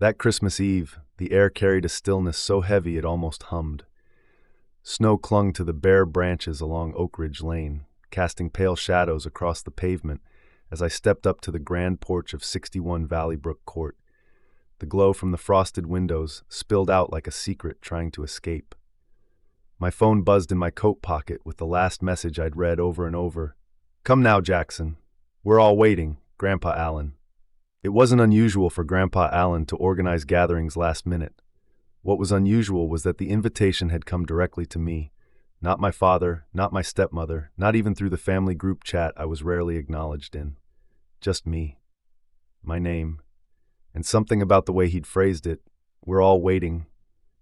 That Christmas Eve, the air carried a stillness so heavy it almost hummed. Snow clung to the bare branches along Oak Ridge Lane, casting pale shadows across the pavement as I stepped up to the grand porch of 61 Valley Brook Court. The glow from the frosted windows spilled out like a secret trying to escape. My phone buzzed in my coat pocket with the last message I'd read over and over. "Come now, Jackson. We're all waiting, Grandpa Allen." It wasn't unusual for Grandpa Allen to organize gatherings last minute. What was unusual was that the invitation had come directly to me. Not my father, not my stepmother, not even through the family group chat I was rarely acknowledged in. Just me. My name. And something about the way he'd phrased it, "We're all waiting,"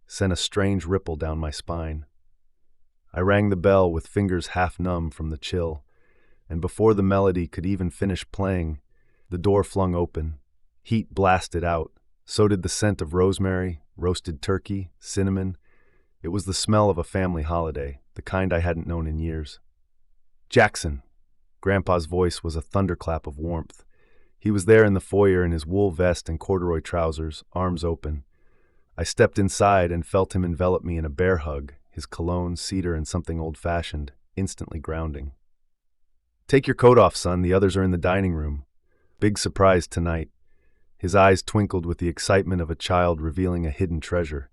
sent a strange ripple down my spine. I rang the bell with fingers half numb from the chill, and before the melody could even finish playing, the door flung open. Heat blasted out. So did the scent of rosemary, roasted turkey, cinnamon. It was the smell of a family holiday, the kind I hadn't known in years. "Jackson!" Grandpa's voice was a thunderclap of warmth. He was there in the foyer in his wool vest and corduroy trousers, arms open. I stepped inside and felt him envelop me in a bear hug, his cologne, cedar, and something old-fashioned, instantly grounding. "Take your coat off, son. The others are in the dining room." Big surprise tonight. His eyes twinkled with the excitement of a child revealing a hidden treasure.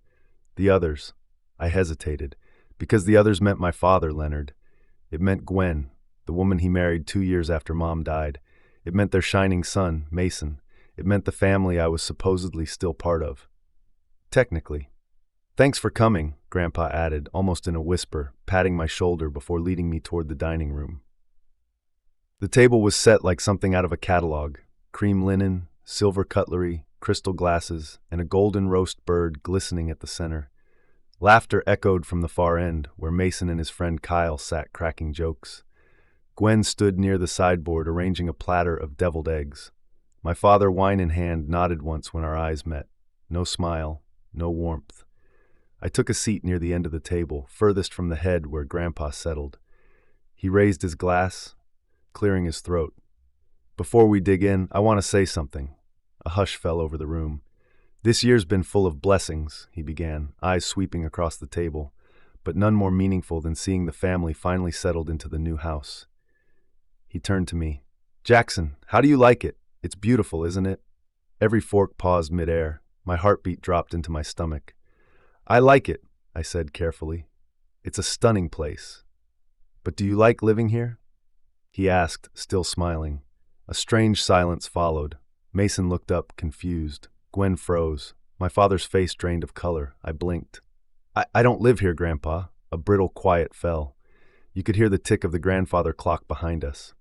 The others. I hesitated, because the others meant my father, Leonard. It meant Gwen, the woman he married 2 years after Mom died. It meant their shining son, Mason. It meant the family I was supposedly still part of. Technically. "Thanks for coming," Grandpa added, almost in a whisper, patting my shoulder before leading me toward the dining room. The table was set like something out of a catalog. Cream linen, silver cutlery, crystal glasses, and a golden roast bird glistening at the center. Laughter echoed from the far end, where Mason and his friend Kyle sat cracking jokes. Gwen stood near the sideboard arranging a platter of deviled eggs. My father, wine in hand, nodded once when our eyes met. No smile, no warmth. I took a seat near the end of the table, furthest from the head where Grandpa settled. He raised his glass, clearing his throat. "Before we dig in, I want to say something." A hush fell over the room. "This year's been full of blessings," he began, eyes sweeping across the table, but none more meaningful than seeing the family finally settled into the new house. He turned to me. "Jackson, how do you like it? It's beautiful, isn't it?" Every fork paused midair. My heartbeat dropped into my stomach. "I like it," I said carefully. "It's a stunning place. But do you like living here?" He asked, still smiling. A strange silence followed. Mason looked up, confused. Gwen froze. My father's face drained of color. I blinked. I don't live here, Grandpa." A brittle quiet fell. You could hear the tick of the grandfather clock behind us.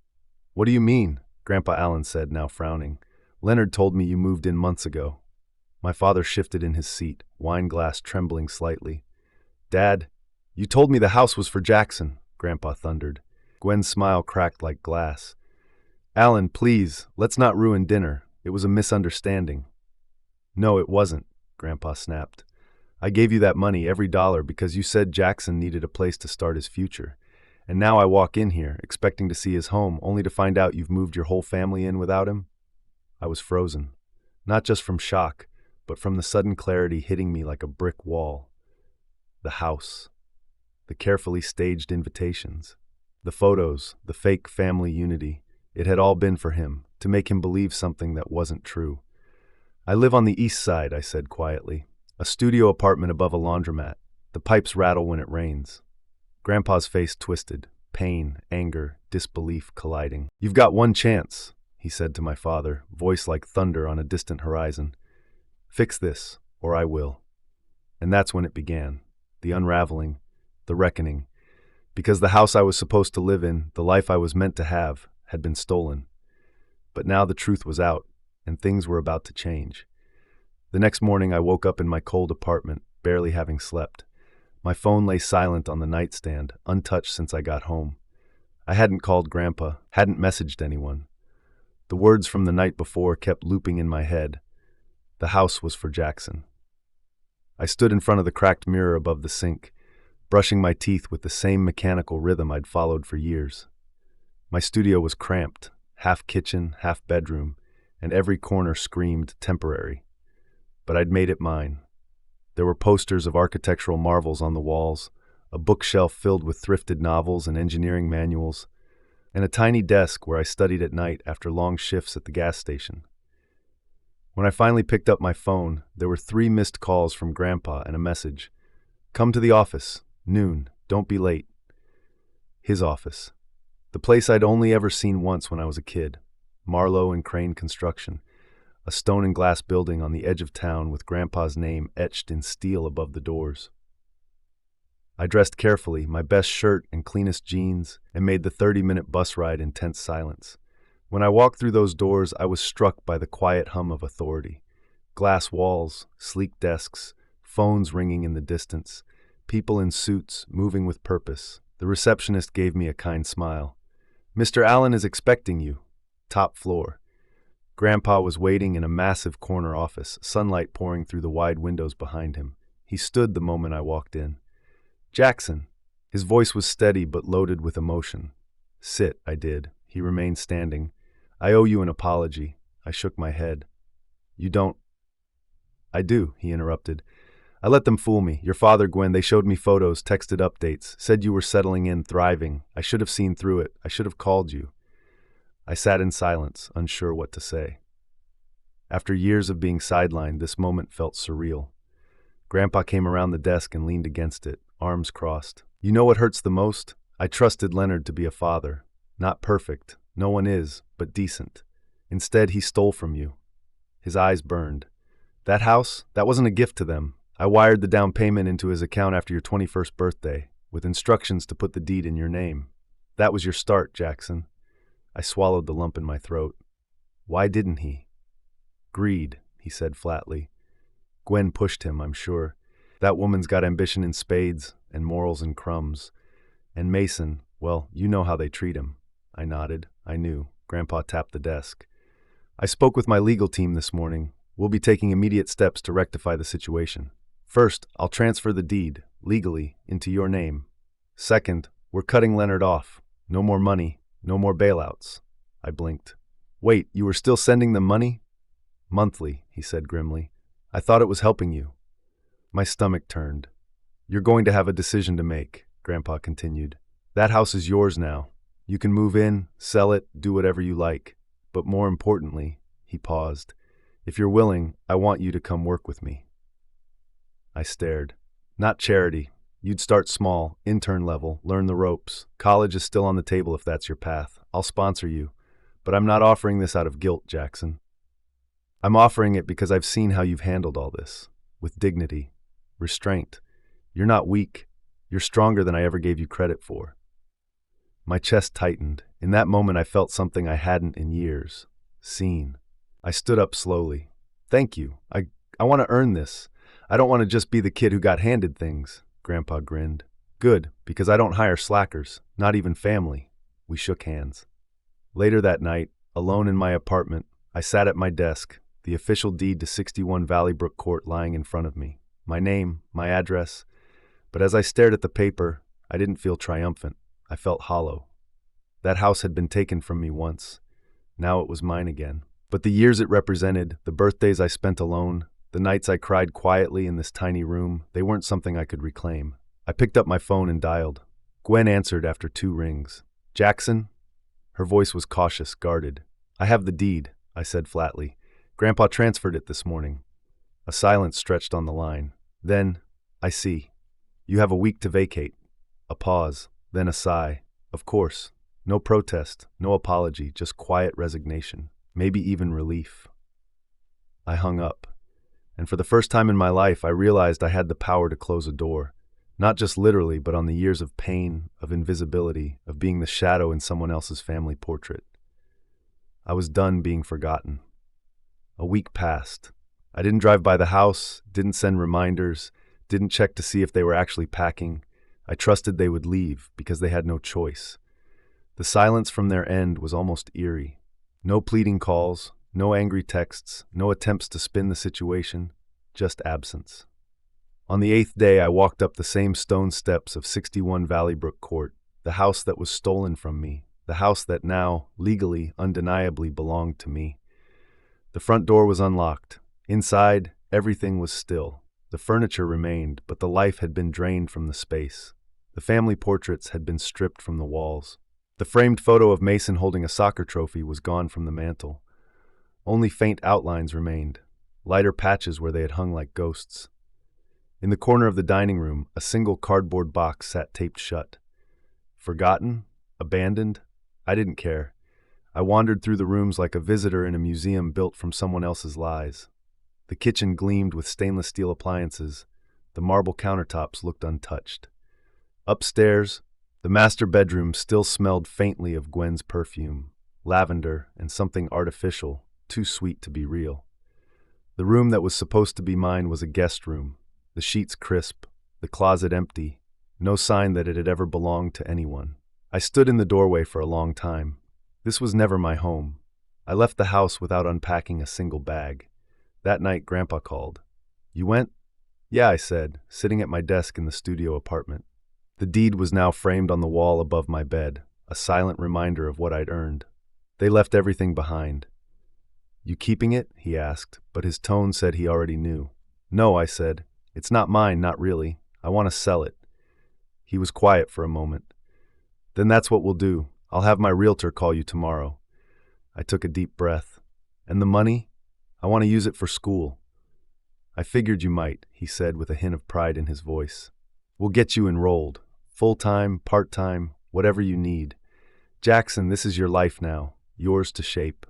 "What do you mean?" Grandpa Allen said, now frowning. "Leonard told me you moved in months ago." My father shifted in his seat, wine glass trembling slightly. "Dad, you told me the house was for Jackson," Grandpa thundered. Gwen's smile cracked like glass. "Alan, please, let's not ruin dinner. It was a misunderstanding." "No, it wasn't," Grandpa snapped. "I gave you that money, every dollar, because you said Jackson needed a place to start his future. And now I walk in here, expecting to see his home, only to find out you've moved your whole family in without him." I was frozen, not just from shock, but from the sudden clarity hitting me like a brick wall. The house. The carefully staged invitations. The photos, the fake family unity. It had all been for him, to make him believe something that wasn't true. "I live on the east side," I said quietly. "A studio apartment above a laundromat. The pipes rattle when it rains." Grandpa's face twisted, pain, anger, disbelief colliding. "You've got one chance," he said to my father, voice like thunder on a distant horizon. "Fix this, or I will." And that's when it began. The unraveling, the reckoning. Because the house I was supposed to live in, the life I was meant to have, had been stolen. But now the truth was out, and things were about to change. The next morning I woke up in my cold apartment, barely having slept. My phone lay silent on the nightstand, untouched since I got home. I hadn't called Grandpa, hadn't messaged anyone. The words from the night before kept looping in my head. The house was for Jackson. I stood in front of the cracked mirror above the sink, brushing my teeth with the same mechanical rhythm I'd followed for years. My studio was cramped, half kitchen, half bedroom, and every corner screamed temporary. but I'd made it mine. There were posters of architectural marvels on the walls, a bookshelf filled with thrifted novels and engineering manuals, and a tiny desk where I studied at night after long shifts at the gas station. When I finally picked up my phone, there were 3 missed calls from Grandpa and a message. "Come to the office, noon, don't be late." His office. The place I'd only ever seen once when I was a kid. Marlowe and Crane Construction. A stone and glass building on the edge of town with Grandpa's name etched in steel above the doors. I dressed carefully, my best shirt and cleanest jeans, and made the 30-minute bus ride in tense silence. When I walked through those doors, I was struck by the quiet hum of authority. Glass walls, sleek desks, phones ringing in the distance, people in suits, moving with purpose. The receptionist gave me a kind smile. "Mr. Allen is expecting you." Top floor. Grandpa was waiting in a massive corner office, sunlight pouring through the wide windows behind him. He stood the moment I walked in. "Jackson." His voice was steady but loaded with emotion. "Sit," I did. He remained standing. "I owe you an apology." I shook my head. "You don't—" "I do," he interrupted. "I let them fool me. Your father, Gwen, they showed me photos, texted updates, said you were settling in, thriving. I should have seen through it. I should have called you." I sat in silence, unsure what to say. After years of being sidelined, this moment felt surreal. Grandpa came around the desk and leaned against it, arms crossed. "You know what hurts the most? I trusted Leonard to be a father. Not perfect, no one is, but decent. Instead, he stole from you." His eyes burned. "That house, that wasn't a gift to them. I wired the down payment into his account after your 21st birthday, with instructions to put the deed in your name. That was your start, Jackson." I swallowed the lump in my throat. "Why didn't he?" "Greed," he said flatly. "Gwen pushed him, I'm sure. That woman's got ambition in spades and morals in crumbs. And Mason, well, you know how they treat him." I nodded. I knew. Grandpa tapped the desk. "I spoke with my legal team this morning. We'll be taking immediate steps to rectify the situation. First, I'll transfer the deed, legally, into your name. Second, we're cutting Leonard off. No more money, no more bailouts." I blinked. "Wait, you were still sending them money?" "Monthly," he said grimly. "I thought it was helping you." My stomach turned. "You're going to have a decision to make," Grandpa continued. "That house is yours now. You can move in, sell it, do whatever you like. But more importantly," he paused, "if you're willing, I want you to come work with me." I stared. "Not charity. You'd start small, intern level, learn the ropes. College is still on the table if that's your path. I'll sponsor you. But I'm not offering this out of guilt, Jackson. I'm offering it because I've seen how you've handled all this. With dignity. Restraint. You're not weak. You're stronger than I ever gave you credit for." My chest tightened. In that moment I felt something I hadn't in years. Seen. I stood up slowly. "Thank you. I want to earn this. I don't want to just be the kid who got handed things." Grandpa grinned. "Good, because I don't hire slackers, not even family." We shook hands. Later that night, alone in my apartment, I sat at my desk, the official deed to 61 Valleybrook Court lying in front of me. My name, my address. But as I stared at the paper, I didn't feel triumphant. I felt hollow. That house had been taken from me once. Now it was mine again. But the years it represented, the birthdays I spent alone, the nights I cried quietly in this tiny room, they weren't something I could reclaim. I picked up my phone and dialed. Gwen answered after 2 rings. "Jackson?" Her voice was cautious, guarded. "I have the deed," I said flatly. "Grandpa transferred it this morning." A silence stretched on the line. Then, "I see. You have a week to vacate." A pause, then a sigh. Of course. No protest, no apology, just quiet resignation. Maybe even relief. I hung up. And for the first time in my life, I realized I had the power to close a door. Not just literally, but on the years of pain, of invisibility, of being the shadow in someone else's family portrait. I was done being forgotten. A week passed. I didn't drive by the house, didn't send reminders, didn't check to see if they were actually packing. I trusted they would leave because they had no choice. The silence from their end was almost eerie. No pleading calls, no angry texts, no attempts to spin the situation, just absence. On the 8th day, I walked up the same stone steps of 61 Valleybrook Court, the house that was stolen from me, the house that now, legally, undeniably belonged to me. The front door was unlocked. Inside, Everything was still. The furniture remained, but the life had been drained from the space. The family portraits had been stripped from the walls. The framed photo of Mason holding a soccer trophy was gone from the mantel. Only faint outlines remained, lighter patches where they had hung like ghosts. In the corner of the dining room, a single cardboard box sat taped shut. Forgotten? Abandoned? I didn't care. I wandered through the rooms like a visitor in a museum built from someone else's lies. The kitchen gleamed with stainless steel appliances. The marble countertops looked untouched. Upstairs, the master bedroom still smelled faintly of Gwen's perfume, lavender and something artificial, too sweet to be real. The room that was supposed to be mine was a guest room, the sheets crisp, the closet empty, no sign that it had ever belonged to anyone. I stood in the doorway for a long time. This was never my home. I left the house without unpacking a single bag. That night, Grandpa called. "You went?" "Yeah," I said, sitting at my desk in the studio apartment. The deed was now framed on the wall above my bed, a silent reminder of what I'd earned. They left everything behind. "You keeping it?" he asked, but his tone said he already knew. "No," I said. "It's not mine, not really. I want to sell it." He was quiet for a moment. "Then that's what we'll do. I'll have my realtor call you tomorrow." I took a deep breath. "And the money? I want to use it for school." "I figured you might," he said with a hint of pride in his voice. "We'll get you enrolled. Full-time, part-time, whatever you need. Jackson, this is your life now, yours to shape."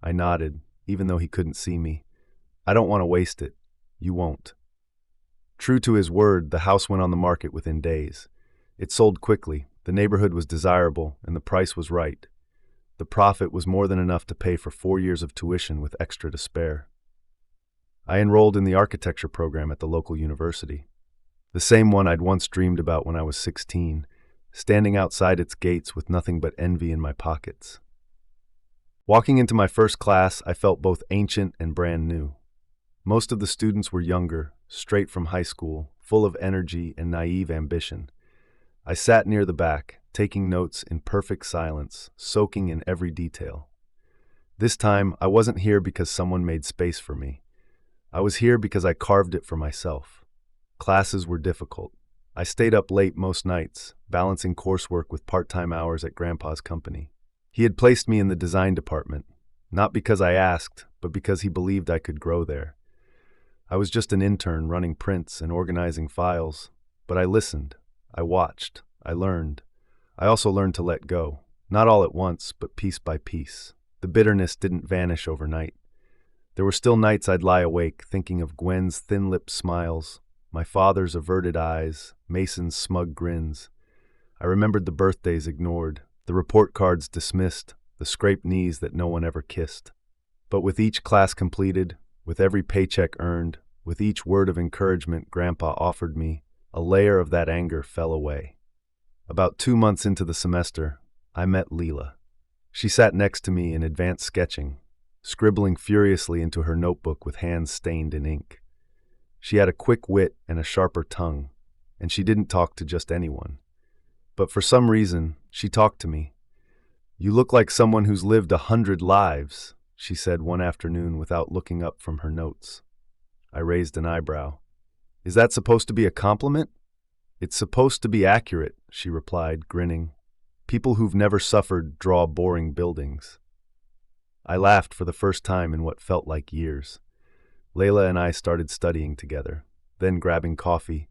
I nodded, even though he couldn't see me. "I don't want to waste it. You won't." True to his word, the house went on the market within days. It sold quickly, the neighborhood was desirable, and the price was right. The profit was more than enough to pay for 4 years of tuition with extra to spare. I enrolled in the architecture program at the local university. The same one I'd once dreamed about when I was 16, standing outside its gates with nothing but envy in my pockets. Walking into my first class, I felt both ancient and brand new. Most of the students were younger, straight from high school, full of energy and naive ambition. I sat near the back, taking notes in perfect silence, soaking in every detail. This time, I wasn't here because someone made space for me. I was here because I carved it for myself. Classes were difficult. I stayed up late most nights, balancing coursework with part-time hours at Grandpa's company. He had placed me in the design department, not because I asked, but because he believed I could grow there. I was just an intern running prints and organizing files, but I listened, I watched, I learned. I also learned to let go, not all at once, but piece by piece. The bitterness didn't vanish overnight. There were still nights I'd lie awake thinking of Gwen's thin-lipped smiles, my father's averted eyes, Mason's smug grins. I remembered the birthdays ignored, the report cards dismissed, the scraped knees that no one ever kissed. But with each class completed, with every paycheck earned, with each word of encouragement Grandpa offered me, a layer of that anger fell away. About 2 months into the semester, I met Leela. She sat next to me in advanced sketching, scribbling furiously into her notebook with hands stained in ink. She had a quick wit and a sharper tongue, and she didn't talk to just anyone. But for some reason, she talked to me. "You look like someone who's lived 100 lives," she said one afternoon without looking up from her notes. I raised an eyebrow. "Is that supposed to be a compliment?" "It's supposed to be accurate," she replied, grinning. "People who've never suffered draw boring buildings." I laughed for the first time in what felt like years. Layla and I started studying together, then grabbing coffee,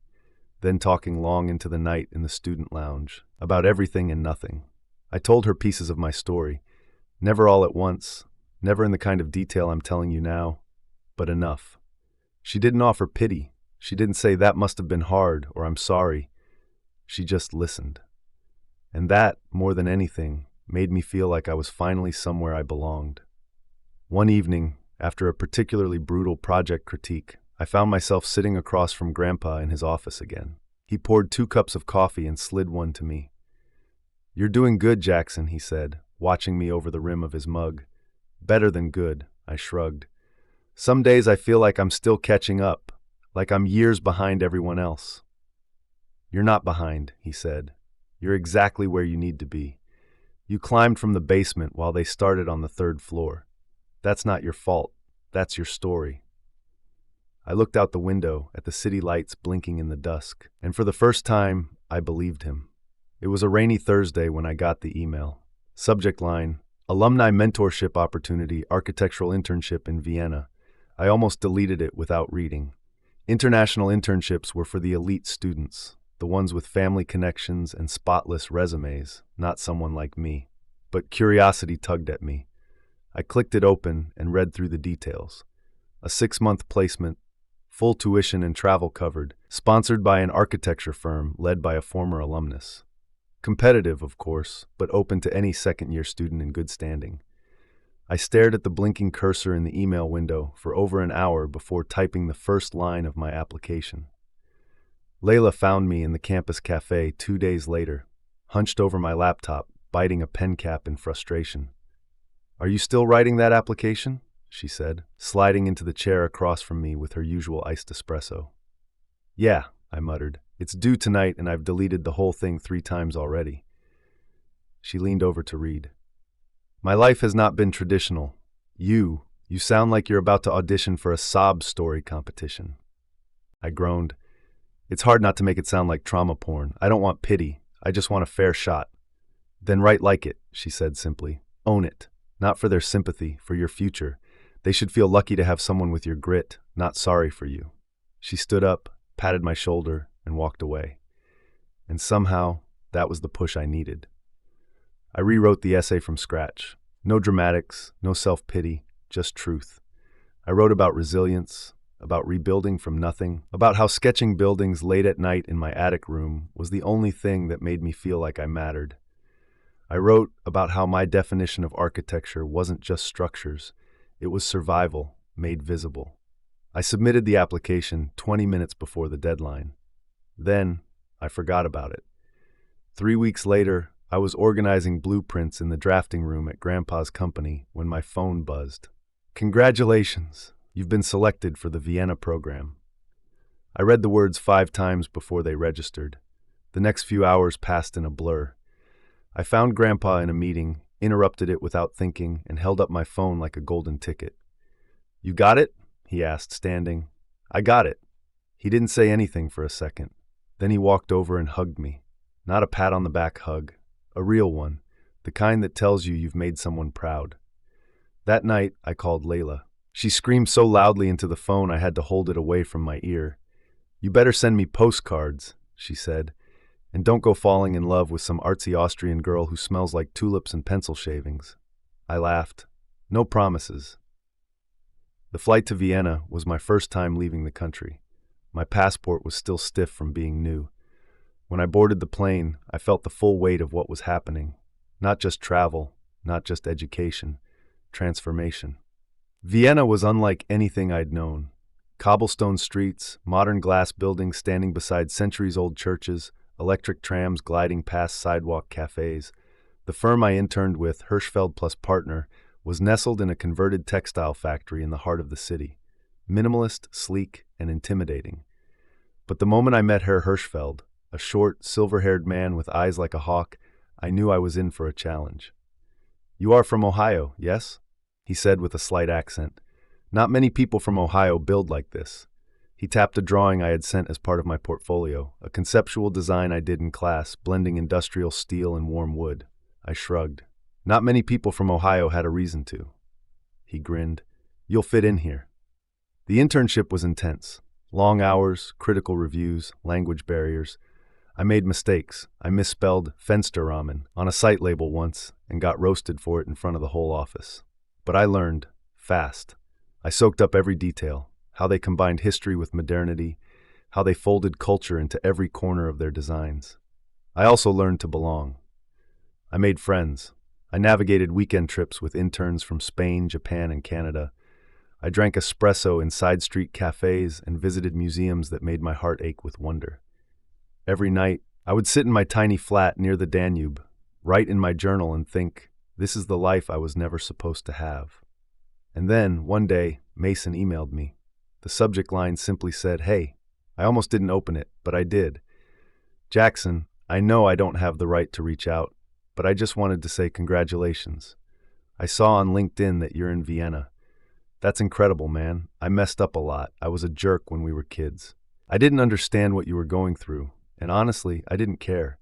then talking long into the night in the student lounge, about everything and nothing. I told her pieces of my story, never all at once, never in the kind of detail I'm telling you now, but enough. She didn't offer pity. She didn't say that must have been hard or I'm sorry. She just listened. And that, more than anything, made me feel like I was finally somewhere I belonged. One evening, after a particularly brutal project critique, I found myself sitting across from Grandpa in his office again. He poured 2 cups of coffee and slid one to me. "You're doing good, Jackson," he said, watching me over the rim of his mug. "Better than good," I shrugged. "Some days I feel like I'm still catching up, like I'm years behind everyone else." "You're not behind," he said. "You're exactly where you need to be. You climbed from the basement while they started on the 3rd floor. That's not your fault. That's your story." I looked out the window at the city lights blinking in the dusk, and for the first time, I believed him. It was a rainy Thursday when I got the email. Subject line: Alumni Mentorship Opportunity, Architectural Internship in Vienna. I almost deleted it without reading. International internships were for the elite students, the ones with family connections and spotless resumes, not someone like me. But curiosity tugged at me. I clicked it open and read through the details. A 6-month placement, full tuition and travel covered, sponsored by an architecture firm led by a former alumnus. Competitive, of course, but open to any second-year student in good standing. I stared at the blinking cursor in the email window for over an hour before typing the first line of my application. Layla found me in the campus cafe 2 days later, hunched over my laptop, biting a pen cap in frustration. "Are you still writing that application?" she said, sliding into the chair across from me with her usual iced espresso. "Yeah," I muttered. "It's due tonight and I've deleted the whole thing 3 times already." She leaned over to read. "My life has not been traditional. You sound like you're about to audition for a sob story competition." I groaned. "It's hard not to make it sound like trauma porn. I don't want pity. I just want a fair shot." "Then write like it," she said simply. "Own it. Not for their sympathy, for your future. They should feel lucky to have someone with your grit, not sorry for you." She stood up, patted my shoulder, and walked away. And somehow, that was the push I needed. I rewrote the essay from scratch. No dramatics, no self-pity, just truth. I wrote about resilience, about rebuilding from nothing, about how sketching buildings late at night in my attic room was the only thing that made me feel like I mattered. I wrote about how my definition of architecture wasn't just structures, it was survival, made visible. I submitted the application 20 minutes before the deadline. Then, I forgot about it. 3 weeks later, I was organizing blueprints in the drafting room at Grandpa's company when my phone buzzed. "Congratulations, you've been selected for the Vienna program." I read the words 5 times before they registered. The next few hours passed in a blur. I found Grandpa in a meeting, interrupted it without thinking, and held up my phone like a golden ticket. "You got it?" he asked, standing. "I got it." He didn't say anything for a second. Then he walked over and hugged me. Not a pat-on-the-back hug, a real one, the kind that tells you've made someone proud. That night, I called Layla. She screamed so loudly into the phone I had to hold it away from my ear. "You better send me postcards," she said. "And don't go falling in love with some artsy Austrian girl who smells like tulips and pencil shavings." I laughed. No promises. The flight to Vienna was my first time leaving the country. My passport was still stiff from being new. When I boarded the plane, I felt the full weight of what was happening. Not just travel, not just education, transformation. Vienna was unlike anything I'd known. Cobblestone streets, modern glass buildings standing beside centuries-old churches, electric trams gliding past sidewalk cafes. The firm I interned with, Hirschfeld plus Partner, was nestled in a converted textile factory in the heart of the city. Minimalist, sleek, and intimidating. But the moment I met Herr Hirschfeld, a short, silver-haired man with eyes like a hawk, I knew I was in for a challenge. "You are from Ohio, yes?" he said with a slight accent. "Not many people from Ohio build like this." He tapped a drawing I had sent as part of my portfolio, a conceptual design I did in class, blending industrial steel and warm wood. I shrugged. "Not many people from Ohio had a reason to." He grinned. "You'll fit in here." The internship was intense. Long hours, critical reviews, language barriers. I made mistakes. I misspelled Fensterrahmen on a site label once and got roasted for it in front of the whole office. But I learned, fast. I soaked up every detail, how they combined history with modernity, how they folded culture into every corner of their designs. I also learned to belong. I made friends. I navigated weekend trips with interns from Spain, Japan, and Canada. I drank espresso in side-street cafes and visited museums that made my heart ache with wonder. Every night, I would sit in my tiny flat near the Danube, write in my journal and think, this is the life I was never supposed to have. And then, one day, Mason emailed me. The subject line simply said, "Hey." I almost didn't open it, but I did. "Jackson, I know I don't have the right to reach out, but I just wanted to say congratulations. I saw on LinkedIn that you're in Vienna. That's incredible, man. I messed up a lot. I was a jerk when we were kids. I didn't understand what you were going through, and honestly, I didn't care.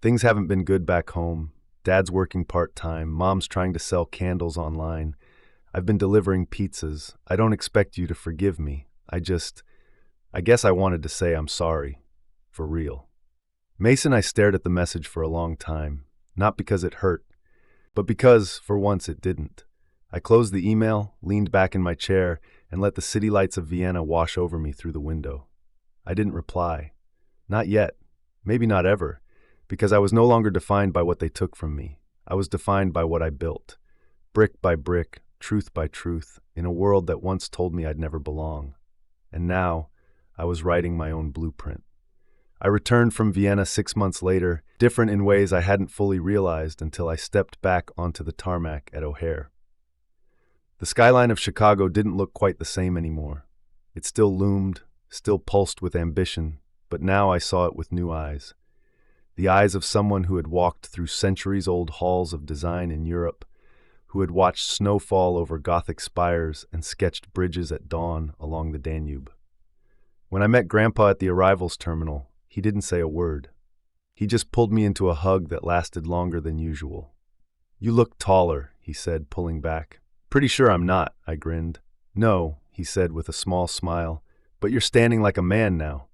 Things haven't been good back home. Dad's working part-time, Mom's trying to sell candles online. I've been delivering pizzas. I don't expect you to forgive me. I guess I wanted to say I'm sorry. For real. Mason, I stared at the message for a long time, not because it hurt, but because, for once, it didn't. I closed the email, leaned back in my chair, and let the city lights of Vienna wash over me through the window. I didn't reply. Not yet. Maybe not ever. Because I was no longer defined by what they took from me. I was defined by what I built. Brick by brick, truth by truth, in a world that once told me I'd never belong. And now, I was writing my own blueprint. I returned from Vienna 6 months later, different in ways I hadn't fully realized until I stepped back onto the tarmac at O'Hare. The skyline of Chicago didn't look quite the same anymore. It still loomed, still pulsed with ambition, but now I saw it with new eyes. The eyes of someone who had walked through centuries-old halls of design in Europe, who had watched snow fall over Gothic spires and sketched bridges at dawn along the Danube. When I met Grandpa at the arrivals terminal, he didn't say a word. He just pulled me into a hug that lasted longer than usual. "You look taller," he said, pulling back. "Pretty sure I'm not," I grinned. "No," he said with a small smile, "but you're standing like a man now."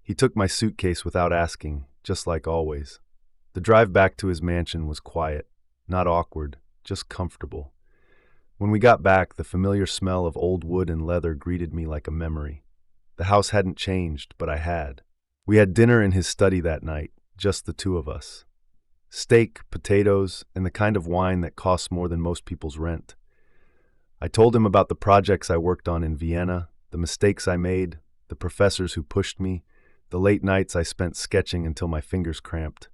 He took my suitcase without asking, just like always. The drive back to his mansion was quiet, not awkward, just comfortable. When we got back, the familiar smell of old wood and leather greeted me like a memory. The house hadn't changed, but I had. We had dinner in his study that night, just the two of us. Steak, potatoes, and the kind of wine that costs more than most people's rent. I told him about the projects I worked on in Vienna, the mistakes I made, the professors who pushed me, the late nights I spent sketching until my fingers cramped.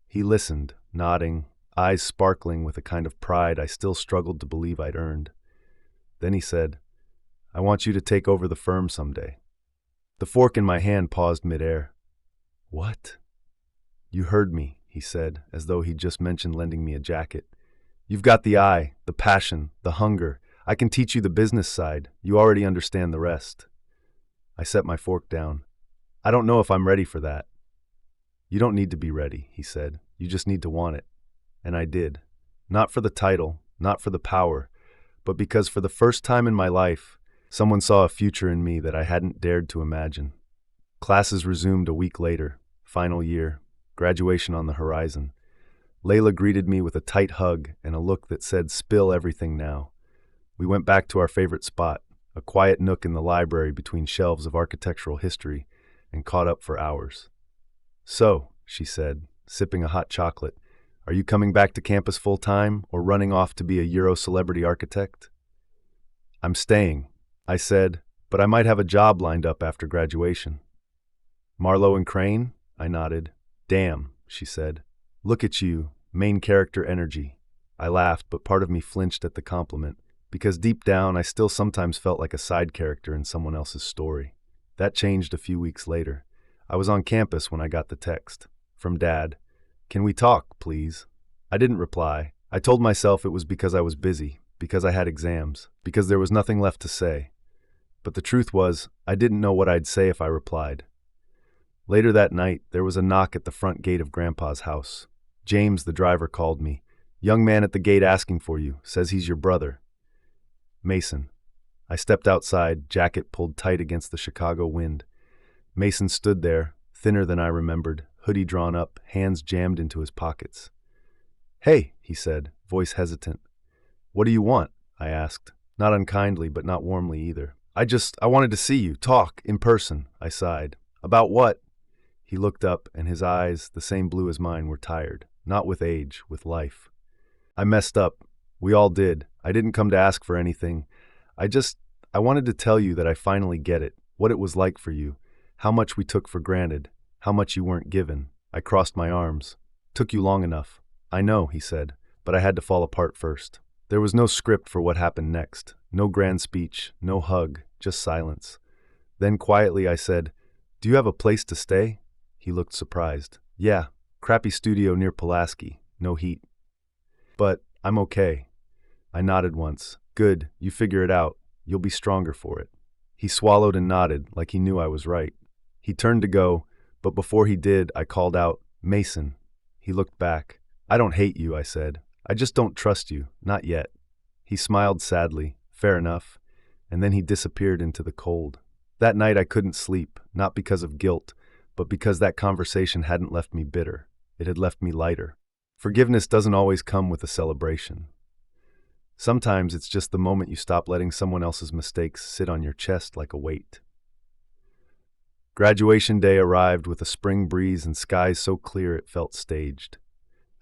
He listened, nodding, eyes sparkling with a kind of pride I still struggled to believe I'd earned. Then he said, "I want you to take over the firm someday." The fork in my hand paused midair. "What?" "You heard me," he said, as though he'd just mentioned lending me a jacket. "You've got the eye, the passion, the hunger. I can teach you the business side. You already understand the rest." I set my fork down. "I don't know if I'm ready for that." "You don't need to be ready," he said. "You just need to want it." And I did. Not for the title, not for the power, but because for the first time in my life, someone saw a future in me that I hadn't dared to imagine. Classes resumed a week later, final year, graduation on the horizon. Layla greeted me with a tight hug and a look that said, "Spill everything now." We went back to our favorite spot, a quiet nook in the library between shelves of architectural history, and caught up for hours. "So," she said, sipping a hot chocolate, "are you coming back to campus full-time or running off to be a Euro celebrity architect?" "I'm staying," I said, "but I might have a job lined up after graduation." "Marlowe and Crane?" I nodded. "Damn," she said. "Look at you, main character energy." I laughed, but part of me flinched at the compliment, because deep down I still sometimes felt like a side character in someone else's story. That changed a few weeks later. I was on campus when I got the text. From Dad. "Can we talk, please?" I didn't reply. I told myself it was because I was busy, because I had exams, because there was nothing left to say. But the truth was, I didn't know what I'd say if I replied. Later that night, there was a knock at the front gate of Grandpa's house. James, the driver, called me. "Young man at the gate asking for you, says he's your brother." Mason. I stepped outside, jacket pulled tight against the Chicago wind. Mason stood there, thinner than I remembered, hoodie drawn up, hands jammed into his pockets. "Hey," he said, voice hesitant. "What do you want?" I asked, not unkindly but not warmly either. I wanted to see you, talk, in person," I sighed. "About what?" He looked up, and his eyes, the same blue as mine, were tired, not with age, with life. "I messed up. We all did. I didn't come to ask for anything. I wanted to tell you that I finally get it, what it was like for you, how much we took for granted, how much you weren't given." I crossed my arms. "Took you long enough." "I know," he said, "but I had to fall apart first." There was no script for what happened next, no grand speech, no hug, just silence. Then quietly I said, "Do you have a place to stay?" He looked surprised. "Yeah, crappy studio near Pulaski, no heat." "But I'm okay." I nodded once. "Good, you figure it out." You'll be stronger for it." He swallowed and nodded, like he knew I was right. He turned to go, but before he did, I called out, "Mason." He looked back. "I don't hate you," I said. "I just don't trust you, not yet." He smiled sadly. "Fair enough." And then he disappeared into the cold. That night I couldn't sleep, not because of guilt, but because that conversation hadn't left me bitter. It had left me lighter. Forgiveness doesn't always come with a celebration. Sometimes it's just the moment you stop letting someone else's mistakes sit on your chest like a weight. Graduation day arrived with a spring breeze and skies so clear it felt staged.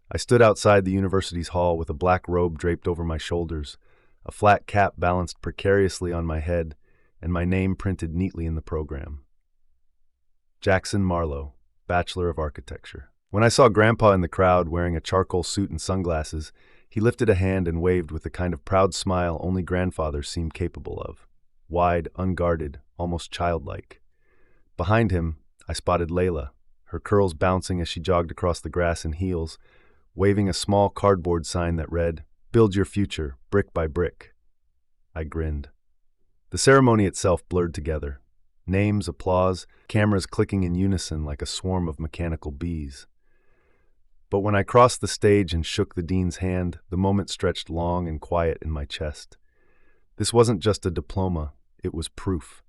I stood outside the university's hall with a black robe draped over my shoulders, a flat cap balanced precariously on my head, and my name printed neatly in the program. Jackson Marlowe, Bachelor of Architecture. When I saw Grandpa in the crowd wearing a charcoal suit and sunglasses, he lifted a hand and waved with the kind of proud smile only grandfathers seemed capable of. Wide, unguarded, almost childlike. Behind him, I spotted Layla, her curls bouncing as she jogged across the grass in heels, waving a small cardboard sign that read, "Build your future, brick by brick." I grinned. The ceremony itself blurred together. Names, applause, cameras clicking in unison like a swarm of mechanical bees. But when I crossed the stage and shook the dean's hand, the moment stretched long and quiet in my chest. This wasn't just a diploma, it was proof.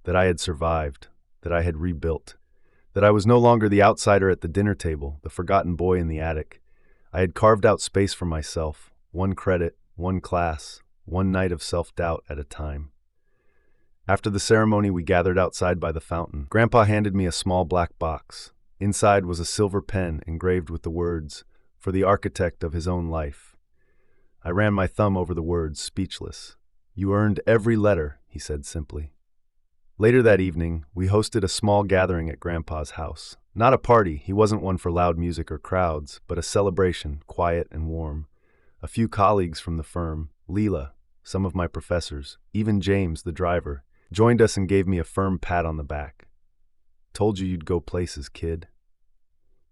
That I had survived, that I had rebuilt, that I was no longer the outsider at the dinner table, the forgotten boy in the attic. I had carved out space for myself, one credit, one class, one night of self-doubt at a time. After the ceremony, we gathered outside by the fountain. Grandpa handed me a small black box. Inside was a silver pen engraved with the words, "For the architect of his own life." I ran my thumb over the words, speechless. "You earned every letter," he said simply. Later that evening, we hosted a small gathering at Grandpa's house. Not a party, he wasn't one for loud music or crowds, but a celebration, quiet and warm. A few colleagues from the firm, Leela, some of my professors, even James, the driver, joined us and gave me a firm pat on the back. "Told you you'd go places, kid."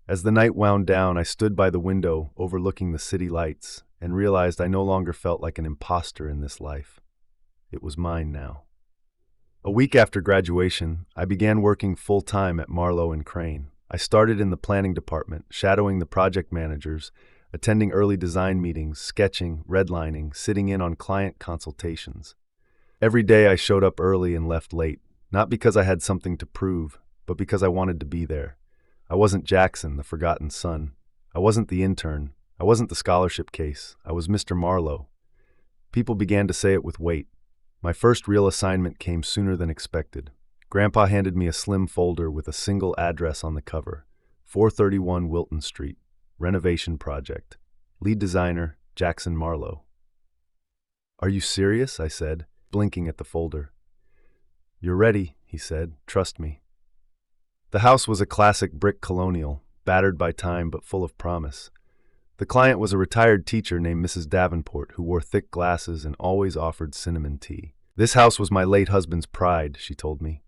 As the night wound down, I stood by the window overlooking the city lights and realized I no longer felt like an imposter in this life. It was mine now. A week after graduation, I began working full-time at Marlowe and Crane. I started in the planning department, shadowing the project managers, attending early design meetings, sketching, redlining, sitting in on client consultations. Every day I showed up early and left late, not because I had something to prove, but because I wanted to be there. I wasn't Jackson, the forgotten son. I wasn't the intern. I wasn't the scholarship case. I was Mr. Marlowe. People began to say it with weight. My first real assignment came sooner than expected. Grandpa handed me a slim folder with a single address on the cover, 431 Wilton Street, renovation project. Lead designer, Jackson Marlowe. "Are you serious?" I said, blinking at the folder. "You're ready," he said. "Trust me." The house was a classic brick colonial, battered by time but full of promise. The client was a retired teacher named Mrs. Davenport who wore thick glasses and always offered cinnamon tea. "This house was my late husband's pride," she told me.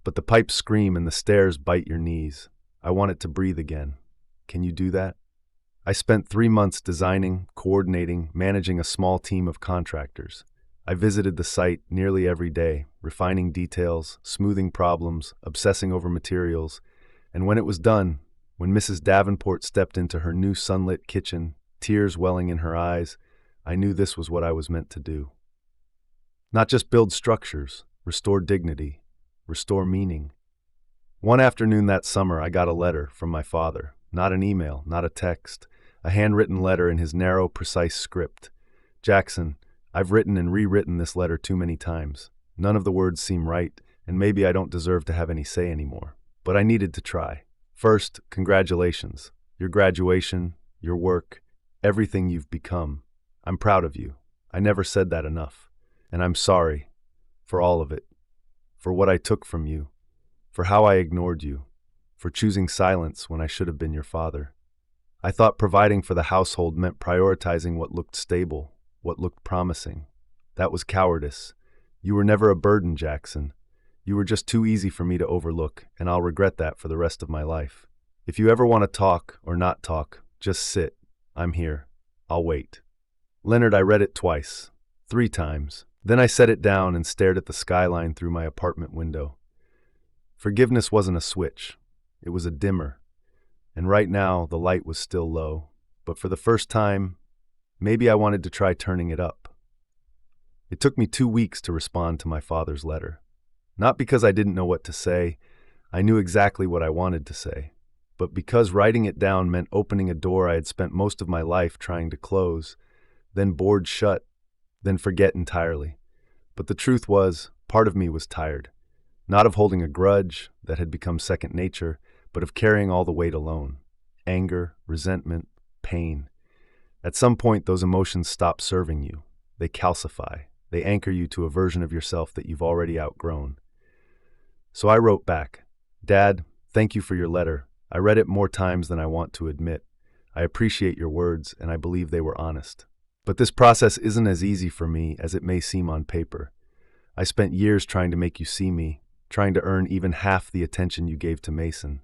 "But the pipes scream and the stairs bite your knees. I want it to breathe again. Can you do that?" I spent 3 months designing, coordinating, managing a small team of contractors. I visited the site nearly every day, refining details, smoothing problems, obsessing over materials, and when it was done, when Mrs. Davenport stepped into her new sunlit kitchen, tears welling in her eyes, I knew this was what I was meant to do. Not just build structures, restore dignity, restore meaning. One afternoon that summer, I got a letter from my father. Not an email, not a text, a handwritten letter in his narrow, precise script. "Jackson, I've written and rewritten this letter too many times. None of the words seem right, and maybe I don't deserve to have any say anymore. But I needed to try. First, congratulations. Your graduation, your work, everything you've become. I'm proud of you. I never said that enough. And I'm sorry. For all of it. For what I took from you. For how I ignored you. For choosing silence when I should have been your father. I thought providing for the household meant prioritizing what looked stable, what looked promising. That was cowardice. You were never a burden, Jackson. You were just too easy for me to overlook, and I'll regret that for the rest of my life. If you ever want to talk or not talk, just sit. I'm here. I'll wait." Leonard, I read it twice. 3 times. Then I set it down and stared at the skyline through my apartment window. Forgiveness wasn't a switch. It was a dimmer. And right now, the light was still low. But for the first time, maybe I wanted to try turning it up. It took me 2 weeks to respond to my father's letter. Not because I didn't know what to say. I knew exactly what I wanted to say. But because writing it down meant opening a door I had spent most of my life trying to close, then board shut, then forget entirely. But the truth was, part of me was tired. Not of holding a grudge that had become second nature, but of carrying all the weight alone. Anger, resentment, pain. At some point, those emotions stop serving you. They calcify. They anchor you to a version of yourself that you've already outgrown. So I wrote back, "Dad, thank you for your letter. I read it more times than I want to admit. I appreciate your words, and I believe they were honest. But this process isn't as easy for me as it may seem on paper. I spent years trying to make you see me, trying to earn even half the attention you gave to Mason.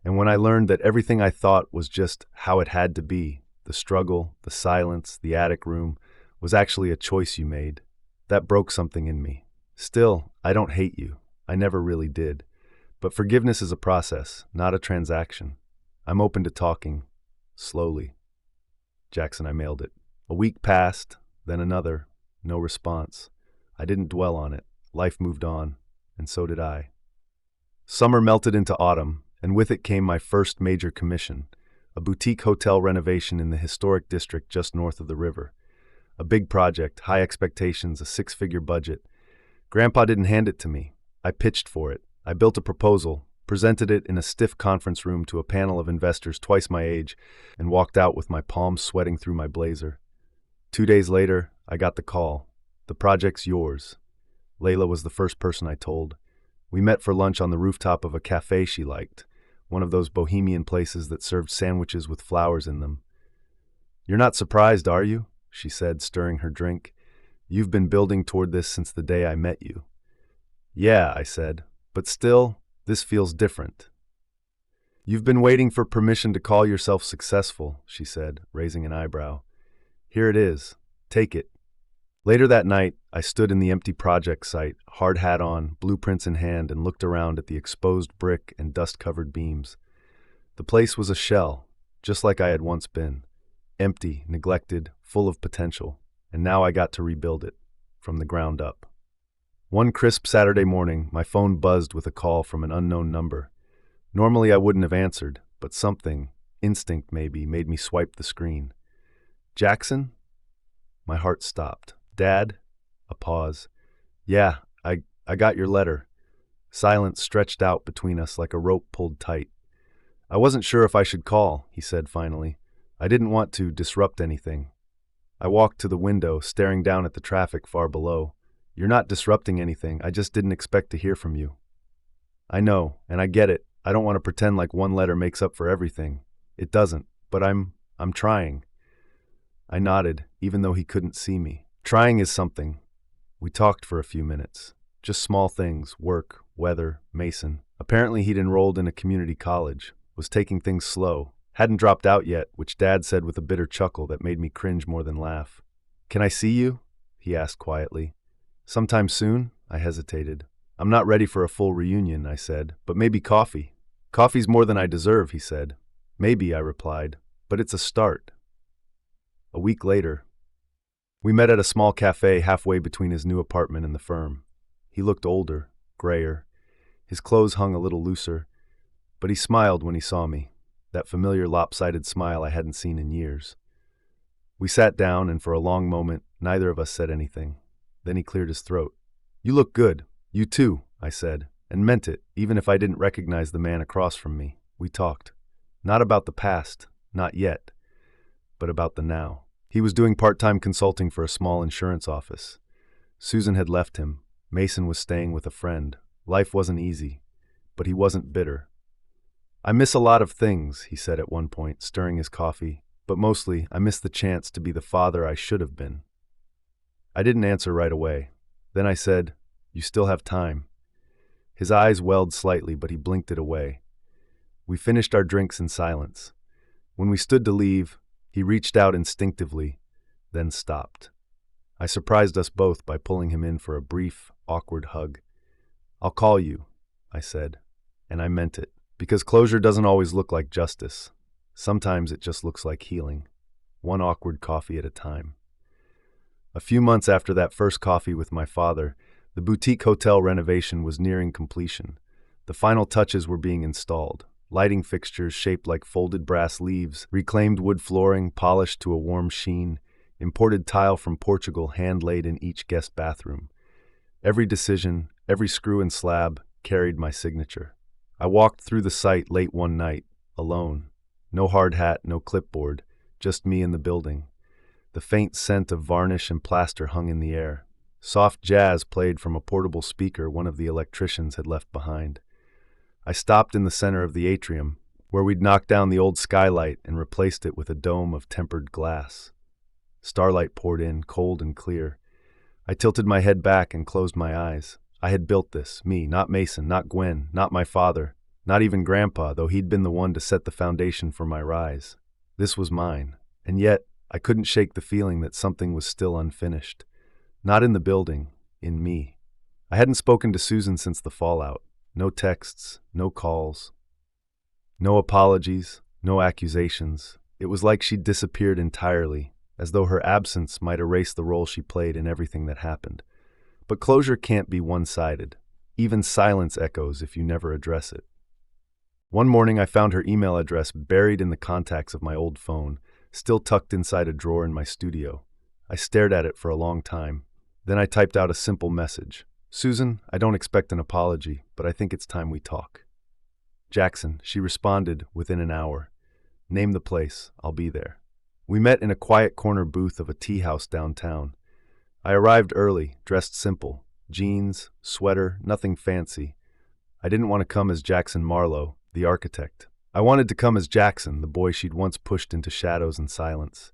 And when I learned that everything I thought was just how it had to be, the struggle, the silence, the attic room, was actually a choice you made, that broke something in me. Still, I don't hate you. I never really did. But forgiveness is a process, not a transaction. I'm open to talking. Slowly." Jackson, I mailed it. A week passed, then another. No response. I didn't dwell on it. Life moved on, and so did I. Summer melted into autumn, and with it came my first major commission, a boutique hotel renovation in the historic district just north of the river. A big project, high expectations, a 6-figure budget. Grandpa didn't hand it to me. I pitched for it. I built a proposal, presented it in a stiff conference room to a panel of investors twice my age, and walked out with my palms sweating through my blazer. 2 days later, I got the call. "The project's yours." Layla was the first person I told. We met for lunch on the rooftop of a cafe she liked, one of those bohemian places that served sandwiches with flowers in them. "You're not surprised, are you?" she said, stirring her drink. "You've been building toward this since the day I met you." "Yeah," I said, "but still, this feels different." "You've been waiting for permission to call yourself successful," she said, raising an eyebrow. "Here it is. Take it." Later that night, I stood in the empty project site, hard hat on, blueprints in hand, and looked around at the exposed brick and dust-covered beams. The place was a shell, just like I had once been. Empty, neglected, full of potential. And now I got to rebuild it, from the ground up. One crisp Saturday morning, my phone buzzed with a call from an unknown number. Normally I wouldn't have answered, but something, instinct maybe, made me swipe the screen. "Jackson?" My heart stopped. "Dad?" A pause. "Yeah, I got your letter." Silence stretched out between us like a rope pulled tight. "I wasn't sure if I should call," he said finally. "I didn't want to disrupt anything." I walked to the window, staring down at the traffic far below. "You're not disrupting anything. I just didn't expect to hear from you." "I know, and I get it. I don't want to pretend like one letter makes up for everything. It doesn't, but I'm trying." I nodded, even though he couldn't see me. "Trying is something." We talked for a few minutes. Just small things, work, weather, Mason. Apparently he'd enrolled in a community college, was taking things slow, hadn't dropped out yet, which Dad said with a bitter chuckle that made me cringe more than laugh. "Can I see you?" he asked quietly. "Sometime soon?" I hesitated. "I'm not ready for a full reunion," I said, "but maybe coffee." "Coffee's more than I deserve," he said. "Maybe," I replied, "but it's a start." A week later, we met at a small cafe halfway between his new apartment and the firm. He looked older, grayer. His clothes hung a little looser, but he smiled when he saw me, that familiar lopsided smile I hadn't seen in years. We sat down, and for a long moment, neither of us said anything. Then he cleared his throat. "You look good. You too," I said, and meant it, even if I didn't recognize the man across from me. We talked. Not about the past, not yet, but about the now. He was doing part-time consulting for a small insurance office. Susan had left him. Mason was staying with a friend. Life wasn't easy, but he wasn't bitter. "I miss a lot of things," he said at one point, stirring his coffee, "but mostly I miss the chance to be the father I should have been." I didn't answer right away. Then I said, "You still have time." His eyes welled slightly, but he blinked it away. We finished our drinks in silence. When we stood to leave, he reached out instinctively, then stopped. I surprised us both by pulling him in for a brief, awkward hug. "I'll call you," I said, and I meant it, because closure doesn't always look like justice. Sometimes it just looks like healing, one awkward coffee at a time. A few months after that first coffee with my father, the boutique hotel renovation was nearing completion. The final touches were being installed. Lighting fixtures shaped like folded brass leaves, reclaimed wood flooring polished to a warm sheen, imported tile from Portugal hand-laid in each guest bathroom. Every decision, every screw and slab carried my signature. I walked through the site late one night, alone. No hard hat, no clipboard, just me in the building. The faint scent of varnish and plaster hung in the air. Soft jazz played from a portable speaker one of the electricians had left behind. I stopped in the center of the atrium, where we'd knocked down the old skylight and replaced it with a dome of tempered glass. Starlight poured in, cold and clear. I tilted my head back and closed my eyes. I had built this, me, not Mason, not Gwen, not my father, not even Grandpa, though he'd been the one to set the foundation for my rise. This was mine, and yet I couldn't shake the feeling that something was still unfinished. Not in the building, in me. I hadn't spoken to Susan since the fallout. No texts, no calls, no apologies, no accusations. It was like she'd disappeared entirely, as though her absence might erase the role she played in everything that happened. But closure can't be one-sided. Even silence echoes if you never address it. One morning I found her email address buried in the contacts of my old phone, still tucked inside a drawer in my studio. I stared at it for a long time. Then I typed out a simple message. "Susan, I don't expect an apology, but I think it's time we talk." "Jackson," she responded within an hour. "Name the place. I'll be there." We met in a quiet corner booth of a tea house downtown. I arrived early, dressed simple. Jeans, sweater, nothing fancy. I didn't want to come as Jackson Marlowe, the architect. I wanted to come as Jackson, the boy she'd once pushed into shadows and silence.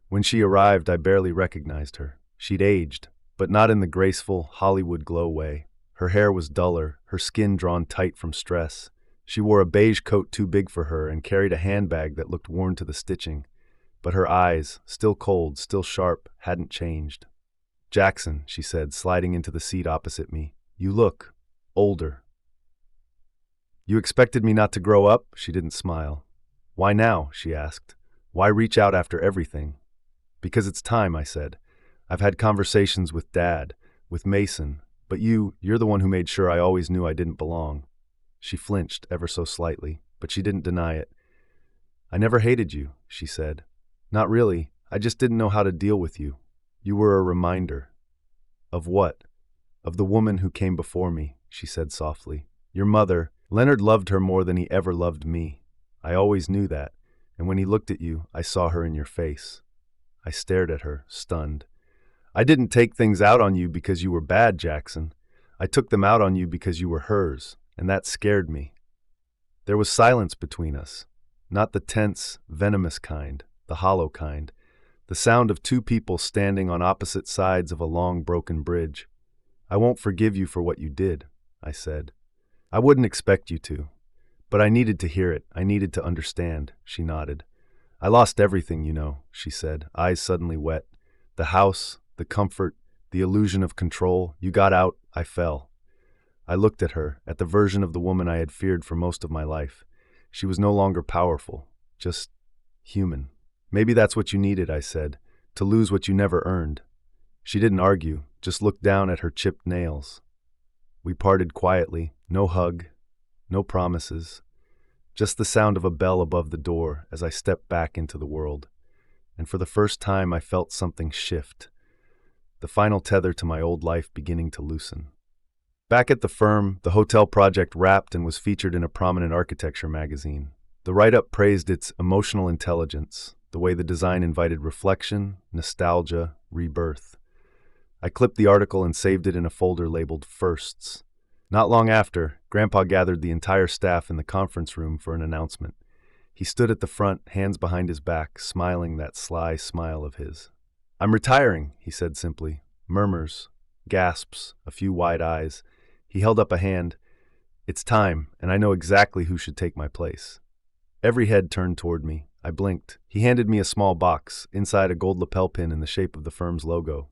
When she arrived, I barely recognized her. She'd aged, but not in the graceful Hollywood glow way. Her hair was duller, her skin drawn tight from stress. She wore a beige coat too big for her and carried a handbag that looked worn to the stitching. But her eyes, still cold, still sharp, hadn't changed. "Jackson," she said, sliding into the seat opposite me. "You look older." "You expected me not to grow up?" She didn't smile. "Why now?" she asked. "Why reach out after everything?" "Because it's time," I said. "I've had conversations with Dad, with Mason, but you're the one who made sure I always knew I didn't belong." She flinched ever so slightly, but she didn't deny it. "I never hated you," she said. "Not really. I just didn't know how to deal with you. You were a reminder." "Of what?" "Of the woman who came before me," she said softly. "Your mother. Leonard loved her more than he ever loved me. I always knew that, and when he looked at you, I saw her in your face." I stared at her, stunned. "I didn't take things out on you because you were bad, Jackson. I took them out on you because you were hers, and that scared me." There was silence between us, not the tense, venomous kind, the hollow kind, the sound of two people standing on opposite sides of a long, broken bridge. "I won't forgive you for what you did," I said. "I wouldn't expect you to. But I needed to hear it. I needed to understand," she nodded. "I lost everything, you know," she said, eyes suddenly wet. "The house, the comfort, the illusion of control. You got out, I fell." I looked at her, at the version of the woman I had feared for most of my life. She was no longer powerful, just human. "Maybe that's what you needed," I said, "to lose what you never earned." She didn't argue, just looked down at her chipped nails. We parted quietly, no hug, no promises, just the sound of a bell above the door as I stepped back into the world. And for the first time I felt something shift, the final tether to my old life beginning to loosen. Back at the firm, the hotel project wrapped and was featured in a prominent architecture magazine. The write-up praised its emotional intelligence, the way the design invited reflection, nostalgia, rebirth. I clipped the article and saved it in a folder labeled Firsts. Not long after, Grandpa gathered the entire staff in the conference room for an announcement. He stood at the front, hands behind his back, smiling that sly smile of his. "I'm retiring," he said simply. Murmurs, gasps, a few wide eyes. He held up a hand. "It's time, and I know exactly who should take my place." Every head turned toward me. I blinked. He handed me a small box, inside a gold lapel pin in the shape of the firm's logo.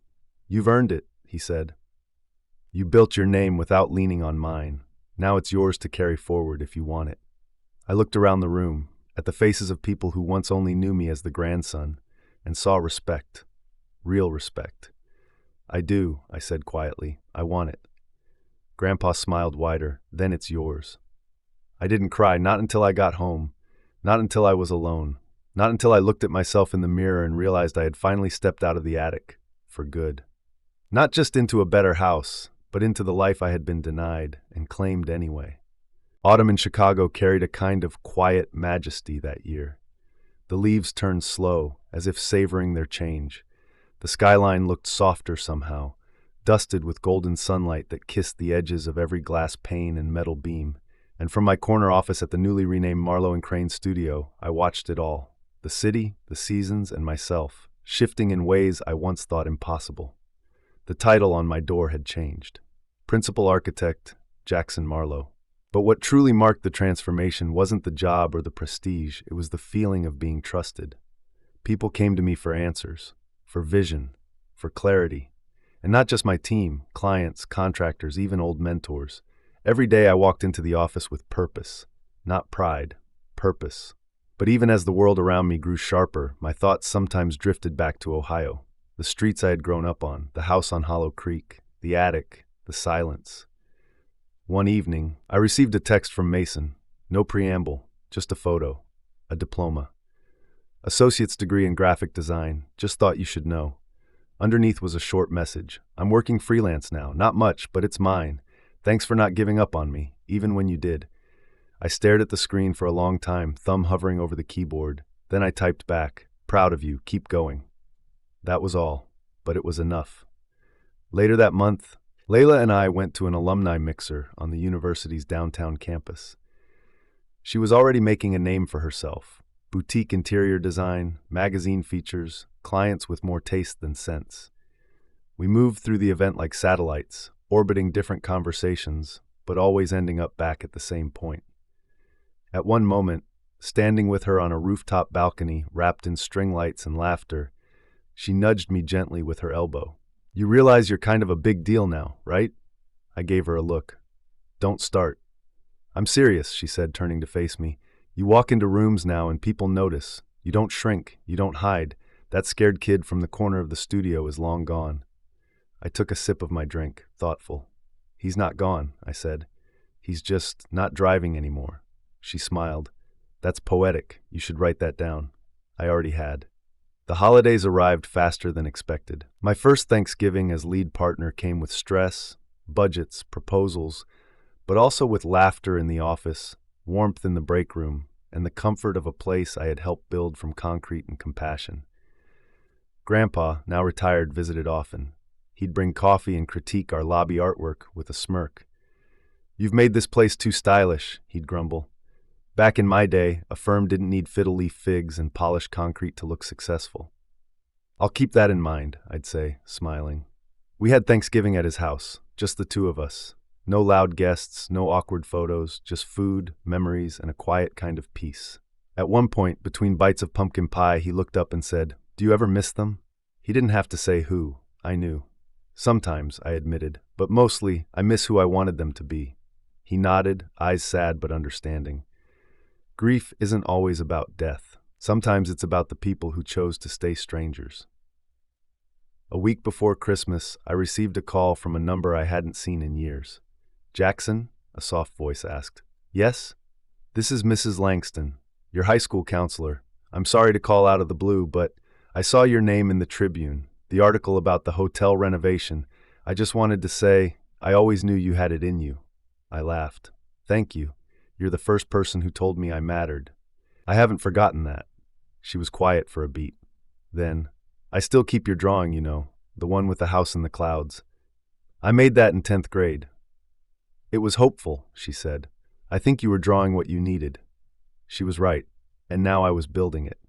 "You've earned it," he said. "You built your name without leaning on mine. Now it's yours to carry forward if you want it." I looked around the room, at the faces of people who once only knew me as the grandson, and saw respect. Real respect. "I do," I said quietly. "I want it." Grandpa smiled wider. "Then it's yours." I didn't cry, not until I got home, not until I was alone, not until I looked at myself in the mirror and realized I had finally stepped out of the attic, for good. Not just into a better house, but into the life I had been denied and claimed anyway. Autumn in Chicago carried a kind of quiet majesty that year. The leaves turned slow, as if savoring their change. The skyline looked softer somehow, dusted with golden sunlight that kissed the edges of every glass pane and metal beam. And from my corner office at the newly renamed Marlowe and Crane studio, I watched it all. The city, the seasons, and myself, shifting in ways I once thought impossible. The title on my door had changed. Principal Architect, Jackson Marlowe. But what truly marked the transformation wasn't the job or the prestige, it was the feeling of being trusted. People came to me for answers, for vision, for clarity. And not just my team, clients, contractors, even old mentors. Every day I walked into the office with purpose. Not pride, purpose. But even as the world around me grew sharper, my thoughts sometimes drifted back to Ohio. The streets I had grown up on, the house on Hollow Creek, the attic, the silence. One evening, I received a text from Mason. No preamble, just a photo, a diploma. Associate's degree in graphic design, just thought you should know. Underneath was a short message. "I'm working freelance now, not much, but it's mine. Thanks for not giving up on me, even when you did." I stared at the screen for a long time, thumb hovering over the keyboard. Then I typed back, "Proud of you, keep going." That was all, but it was enough. Later that month, Layla and I went to an alumni mixer on the university's downtown campus. She was already making a name for herself. Boutique interior design, magazine features, clients with more taste than sense. We moved through the event like satellites, orbiting different conversations, but always ending up back at the same point. At one moment, standing with her on a rooftop balcony wrapped in string lights and laughter, she nudged me gently with her elbow. "You realize you're kind of a big deal now, right?" I gave her a look. "Don't start." "I'm serious," she said, turning to face me. "You walk into rooms now and people notice. You don't shrink, you don't hide. That scared kid from the corner of the studio is long gone." I took a sip of my drink, thoughtful. "He's not gone," I said. "He's just not driving anymore." She smiled. "That's poetic. You should write that down." I already had. The holidays arrived faster than expected. My first Thanksgiving as lead partner came with stress, budgets, proposals, but also with laughter in the office, warmth in the break room, and the comfort of a place I had helped build from concrete and compassion. Grandpa, now retired, visited often. He'd bring coffee and critique our lobby artwork with a smirk. "You've made this place too stylish," he'd grumble. Back in my day, a firm didn't need fiddle-leaf figs and polished concrete to look successful. "I'll keep that in mind," I'd say, smiling. We had Thanksgiving at his house, just the two of us. No loud guests, no awkward photos, just food, memories, and a quiet kind of peace. At one point, between bites of pumpkin pie, he looked up and said, "Do you ever miss them?" He didn't have to say who. I knew. Sometimes, I admitted, but mostly, I miss who I wanted them to be. He nodded, eyes sad but understanding. Grief isn't always about death. Sometimes it's about the people who chose to stay strangers. A week before Christmas, I received a call from a number I hadn't seen in years. "Jackson?" a soft voice asked. "Yes? This is Mrs. Langston, your high school counselor. I'm sorry to call out of the blue, but I saw your name in the Tribune, the article about the hotel renovation. I just wanted to say, I always knew you had it in you." I laughed. "Thank you. You're the first person who told me I mattered." "I haven't forgotten that." She was quiet for a beat. Then, "I still keep your drawing, you know, the one with the house in the clouds. I made that in 10th grade. It was hopeful," she said. "I think you were drawing what you needed." She was right, and now I was building it.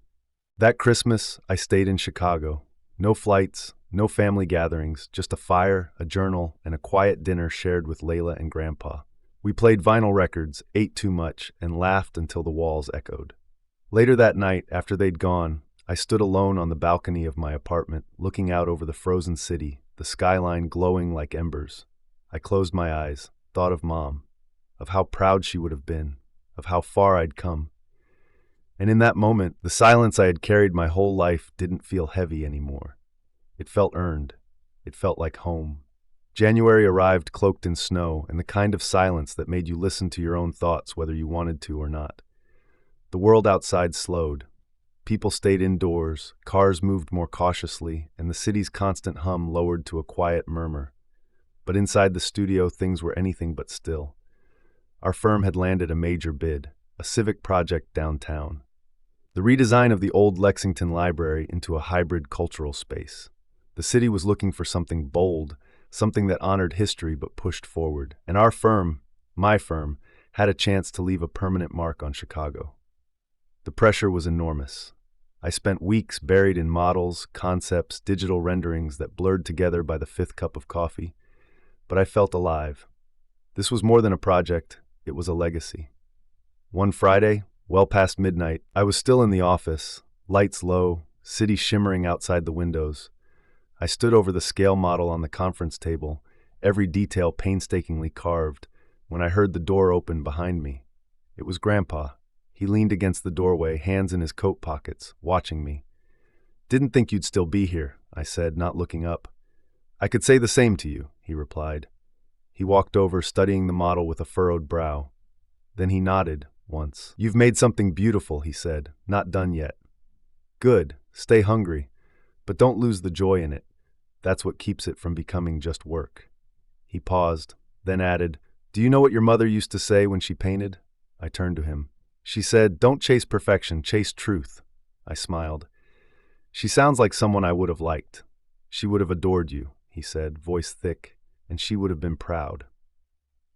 That Christmas, I stayed in Chicago. No flights, no family gatherings, just a fire, a journal, and a quiet dinner shared with Layla and Grandpa. We played vinyl records, ate too much, and laughed until the walls echoed. Later that night, after they'd gone, I stood alone on the balcony of my apartment, looking out over the frozen city, the skyline glowing like embers. I closed my eyes, thought of Mom, of how proud she would have been, of how far I'd come. And in that moment, the silence I had carried my whole life didn't feel heavy anymore. It felt earned. It felt like home. January arrived cloaked in snow and the kind of silence that made you listen to your own thoughts whether you wanted to or not. The world outside slowed. People stayed indoors, cars moved more cautiously, and the city's constant hum lowered to a quiet murmur. But inside the studio, things were anything but still. Our firm had landed a major bid, a civic project downtown. The redesign of the old Lexington Library into a hybrid cultural space. The city was looking for something bold, something that honored history but pushed forward. And our firm, my firm, had a chance to leave a permanent mark on Chicago. The pressure was enormous. I spent weeks buried in models, concepts, digital renderings that blurred together by the fifth cup of coffee. But I felt alive. This was more than a project, it was a legacy. One Friday, well past midnight, I was still in the office, lights low, city shimmering outside the windows. I stood over the scale model on the conference table, every detail painstakingly carved, when I heard the door open behind me. It was Grandpa. He leaned against the doorway, hands in his coat pockets, watching me. "Didn't think you'd still be here," I said, not looking up. "I could say the same to you," he replied. He walked over, studying the model with a furrowed brow. Then he nodded once. "You've made something beautiful," he said, "not done yet." "Good. Stay hungry. But don't lose the joy in it. That's what keeps it from becoming just work." He paused, then added, "Do you know what your mother used to say when she painted?" I turned to him. "She said, 'Don't chase perfection, chase truth.'" I smiled. "She sounds like someone I would have liked. She would have adored you," he said, voice thick, "and she would have been proud."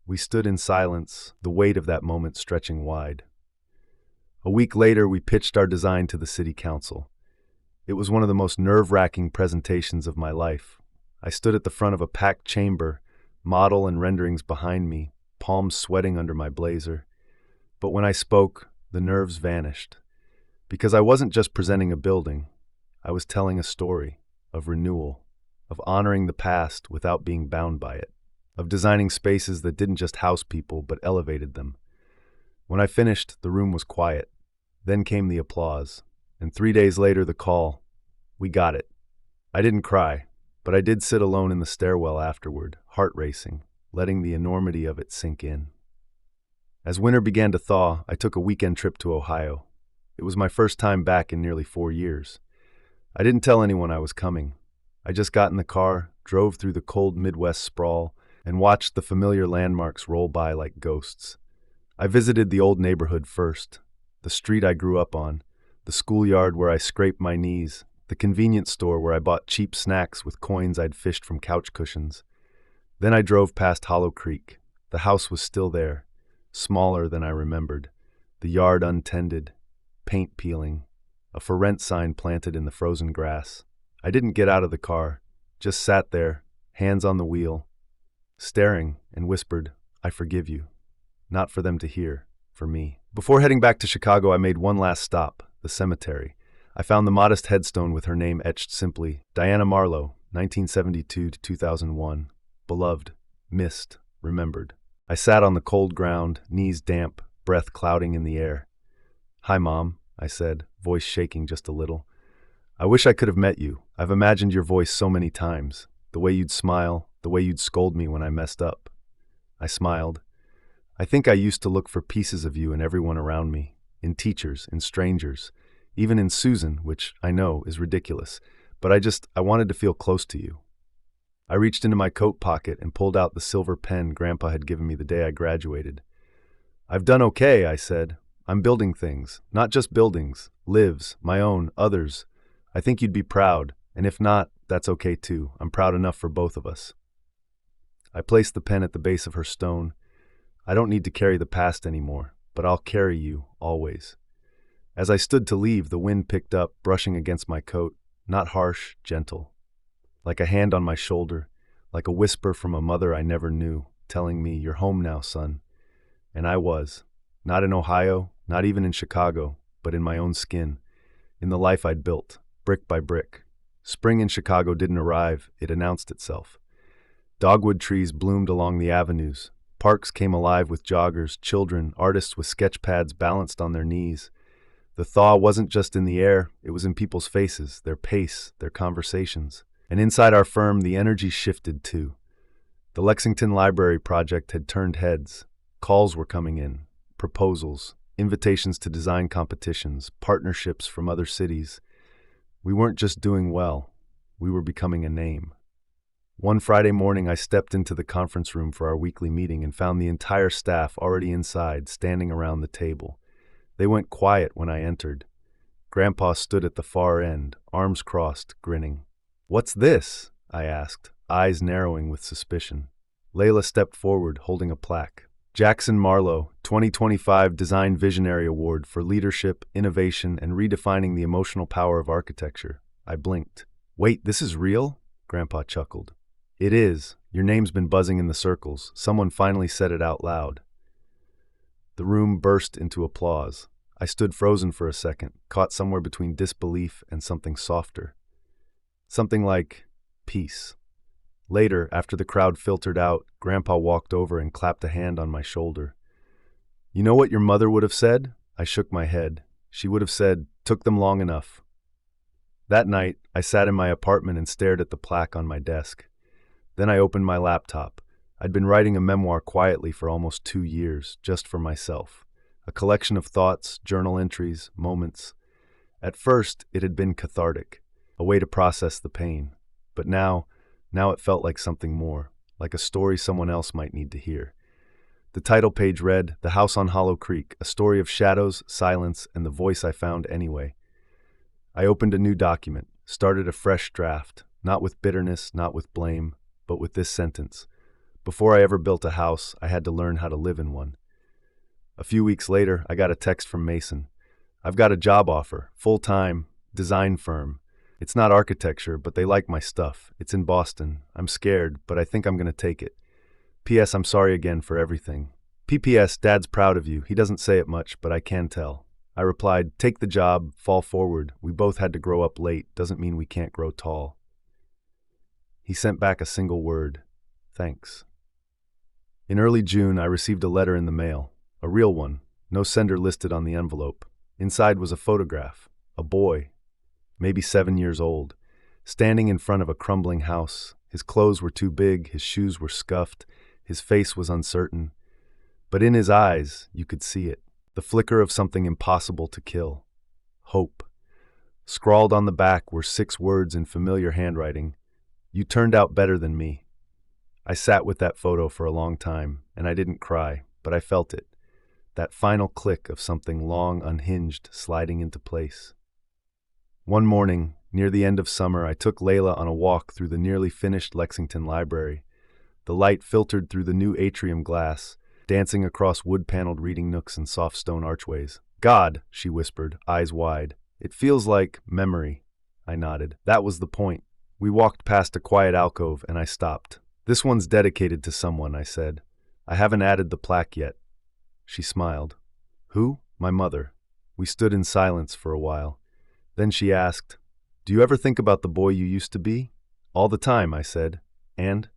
We stood in silence, the weight of that moment stretching wide. A week later, we pitched our design to the city council. It was one of the most nerve-wracking presentations of my life. I stood at the front of a packed chamber, model and renderings behind me, palms sweating under my blazer. But when I spoke, the nerves vanished. Because I wasn't just presenting a building, I was telling a story of renewal, of honoring the past without being bound by it, of designing spaces that didn't just house people but elevated them. When I finished, the room was quiet. Then came the applause, and 3 days later the call. We got it. I didn't cry, but I did sit alone in the stairwell afterward, heart racing, letting the enormity of it sink in. As winter began to thaw, I took a weekend trip to Ohio. It was my first time back in nearly 4 years. I didn't tell anyone I was coming. I just got in the car, drove through the cold Midwest sprawl, and watched the familiar landmarks roll by like ghosts. I visited the old neighborhood first, the street I grew up on, the schoolyard where I scraped my knees, the convenience store where I bought cheap snacks with coins I'd fished from couch cushions. Then I drove past Hollow Creek. The house was still there, smaller than I remembered, the yard untended, paint peeling, a for rent sign planted in the frozen grass. I didn't get out of the car, just sat there, hands on the wheel, staring, and whispered, "I forgive you." Not for them to hear, for me. Before heading back to Chicago, I made one last stop, the cemetery. I found the modest headstone with her name etched simply, Diana Marlowe, 1972 to 2001. Beloved, missed, remembered. I sat on the cold ground, knees damp, breath clouding in the air. "Hi, Mom," I said, voice shaking just a little. "I wish I could have met you. I've imagined your voice so many times, the way you'd smile, the way you'd scold me when I messed up." I smiled. I think I used to look for pieces of you in everyone around me, in teachers, in strangers, even in Susan, which I know is ridiculous, but I wanted to feel close to you. I reached into my coat pocket and pulled out the silver pen Grandpa had given me the day I graduated. "I've done okay," I said. "I'm building things, not just buildings, lives, my own, others. I think you'd be proud, and if not, that's okay too. I'm proud enough for both of us." I placed the pen at the base of her stone. I don't need to carry the past anymore, but I'll carry you, always. As I stood to leave, the wind picked up, brushing against my coat, not harsh, gentle. Like a hand on my shoulder, like a whisper from a mother I never knew, telling me, "You're home now, son." And I was. Not in Ohio, not even in Chicago, but in my own skin, in the life I'd built, brick by brick, Spring in Chicago didn't arrive, it announced itself. Dogwood trees bloomed along the avenues. Parks came alive with joggers, children, artists with sketch pads balanced on their knees. The thaw wasn't just in the air, it was in people's faces, their pace, their conversations. And inside our firm, the energy shifted too. The Lexington Library project had turned heads. Calls were coming in, proposals, invitations to design competitions, partnerships from other cities. We weren't just doing well, we were becoming a name. One Friday morning, I stepped into the conference room for our weekly meeting and found the entire staff already inside, standing around the table. They went quiet when I entered. Grandpa stood at the far end, arms crossed, grinning. "What's this?" I asked, eyes narrowing with suspicion. Layla stepped forward, holding a plaque. "Jackson Marlowe, 2025 Design Visionary Award for Leadership, Innovation, and Redefining the Emotional Power of Architecture." I blinked. "Wait, this is real?" Grandpa chuckled. "It is. Your name's been buzzing in the circles. Someone finally said it out loud." The room burst into applause. I stood frozen for a second, caught somewhere between disbelief and something softer. Something like peace. Later, after the crowd filtered out, Grandpa walked over and clapped a hand on my shoulder. "You know what your mother would have said?" I shook my head. She would have said, "Took them long enough." That night, I sat in my apartment and stared at the plaque on my desk. Then I opened my laptop. I'd been writing a memoir quietly for almost 2 years, just for myself. A collection of thoughts, journal entries, moments. At first, it had been cathartic, a way to process the pain. But now it felt like something more, like a story someone else might need to hear. The title page read, "The House on Hollow Creek, a story of shadows, silence, and the voice I found anyway." I opened a new document, started a fresh draft, not with bitterness, not with blame, but with this sentence: "Before I ever built a house, I had to learn how to live in one." A few weeks later, I got a text from Mason. "I've got a job offer, full-time, design firm. It's not architecture, but they like my stuff. It's in Boston. I'm scared, but I think I'm going to take it. P.S. I'm sorry again for everything. P.P.S. Dad's proud of you. He doesn't say it much, but I can tell." I replied, "Take the job, fall forward. We both had to grow up late. Doesn't mean we can't grow tall." He sent back a single word: "Thanks." In early June, I received a letter in the mail. A real one. No sender listed on the envelope. Inside was a photograph. A boy, maybe 7 years old, standing in front of a crumbling house. His clothes were too big, his shoes were scuffed, his face was uncertain. But in his eyes, you could see it. The flicker of something impossible to kill. Hope. Scrawled on the back were 6 words in familiar handwriting: "You turned out better than me." I sat with that photo for a long time, and I didn't cry, but I felt it. That final click of something long unhinged sliding into place. One morning, near the end of summer, I took Layla on a walk through the nearly finished Lexington Library. The light filtered through the new atrium glass, dancing across wood-paneled reading nooks and soft stone archways. "God," she whispered, eyes wide. "It feels like memory." I nodded. That was the point. We walked past a quiet alcove, and I stopped. "This one's dedicated to someone," I said. "I haven't added the plaque yet." She smiled. "Who?" "My mother." We stood in silence for a while. Then she asked, "Do you ever think about the boy you used to be?" "All the time," I said. "And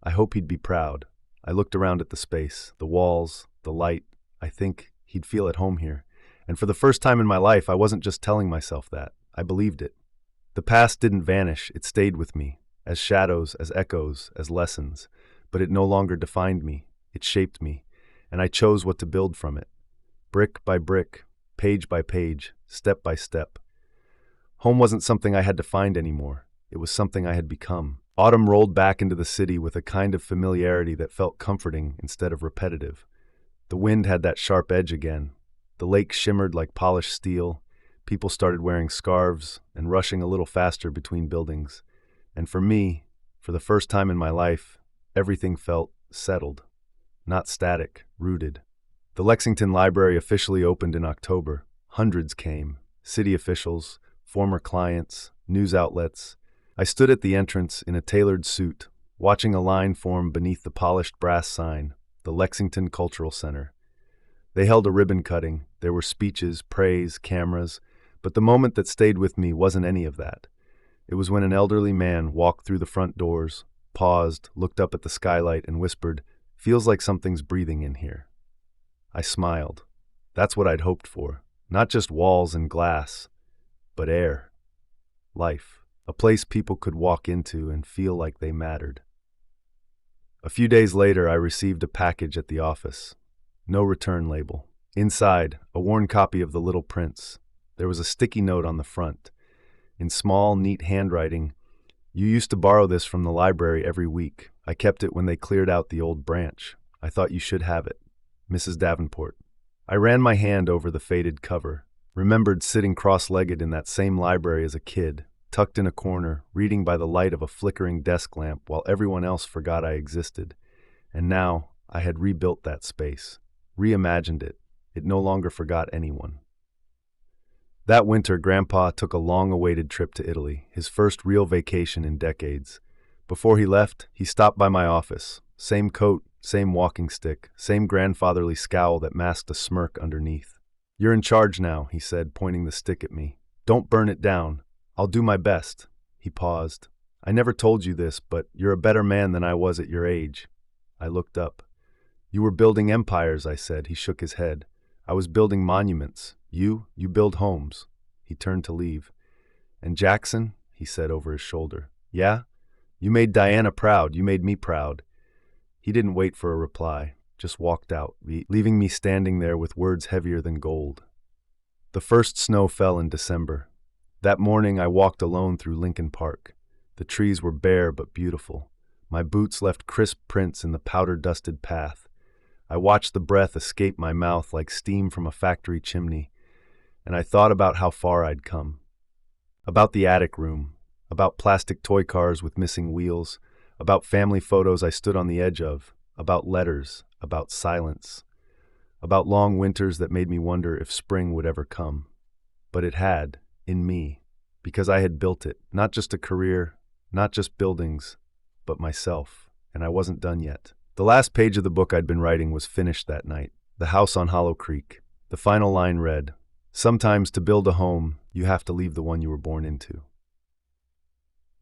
I hope he'd be proud." I looked around at the space, the walls, the light. I think he'd feel at home here. And for the first time in my life, I wasn't just telling myself that. I believed it. The past didn't vanish. It stayed with me, as shadows, as echoes, as lessons. But it no longer defined me. It shaped me. And I chose what to build from it. Brick by brick, page by page, step by step. Home wasn't something I had to find anymore. It was something I had become. Autumn rolled back into the city with a kind of familiarity that felt comforting instead of repetitive. The wind had that sharp edge again. The lake shimmered like polished steel. People started wearing scarves and rushing a little faster between buildings. And for me, for the first time in my life, everything felt settled. Not static, rooted. The Lexington Library officially opened in October. Hundreds came. City officials, former clients, news outlets. I stood at the entrance in a tailored suit, watching a line form beneath the polished brass sign, the Lexington Cultural Center. They held a ribbon cutting. There were speeches, praise, cameras. But the moment that stayed with me wasn't any of that. It was when an elderly man walked through the front doors, paused, looked up at the skylight, and whispered, "Feels like something's breathing in here." I smiled. That's what I'd hoped for. Not just walls and glass, but air, life, a place people could walk into and feel like they mattered. A few days later, I received a package at the office. No return label. Inside, a worn copy of The Little Prince. There was a sticky note on the front. In small, neat handwriting, "You used to borrow this from the library every week. I kept it when they cleared out the old branch. I thought you should have it. Mrs. Davenport." I ran my hand over the faded cover, remembered sitting cross-legged in that same library as a kid, tucked in a corner, reading by the light of a flickering desk lamp while everyone else forgot I existed. And now I had rebuilt that space, reimagined it. It no longer forgot anyone. That winter, Grandpa took a long-awaited trip to Italy, his first real vacation in decades. Before he left, he stopped by my office. Same coat, same walking stick, same grandfatherly scowl that masked a smirk underneath. "You're in charge now," he said, pointing the stick at me. "Don't burn it down. I'll do my best." He paused. "I never told you this, but you're a better man than I was at your age." I looked up. "You were building empires," I said. He shook his head. "I was building monuments. You build homes." He turned to leave. "And Jackson," he said over his shoulder. "Yeah? You made Diana proud. You made me proud." He didn't wait for a reply, just walked out, leaving me standing there with words heavier than gold. The first snow fell in December. That morning I walked alone through Lincoln Park. The trees were bare but beautiful. My boots left crisp prints in the powder-dusted path. I watched the breath escape my mouth like steam from a factory chimney, and I thought about how far I'd come. About the attic room, about plastic toy cars with missing wheels, about family photos I stood on the edge of, about letters, about silence, about long winters that made me wonder if spring would ever come. But it had, in me, because I had built it, not just a career, not just buildings, but myself, and I wasn't done yet. The last page of the book I'd been writing was finished that night. The House on Hollow Creek. The final line read, "Sometimes to build a home, you have to leave the one you were born into."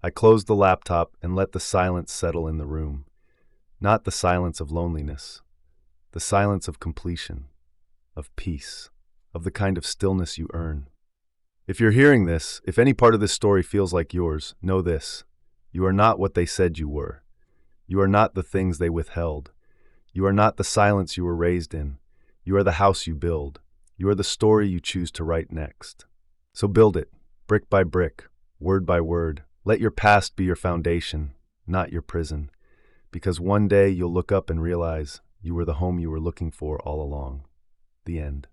I closed the laptop and let the silence settle in the room. Not the silence of loneliness, the silence of completion, of peace, of the kind of stillness you earn. If you're hearing this, if any part of this story feels like yours, know this: you are not what they said you were. You are not the things they withheld. You are not the silence you were raised in. You are the house you build. You are the story you choose to write next. So build it, brick by brick, word by word. Let your past be your foundation, not your prison, because one day you'll look up and realize you were the home you were looking for all along. The end.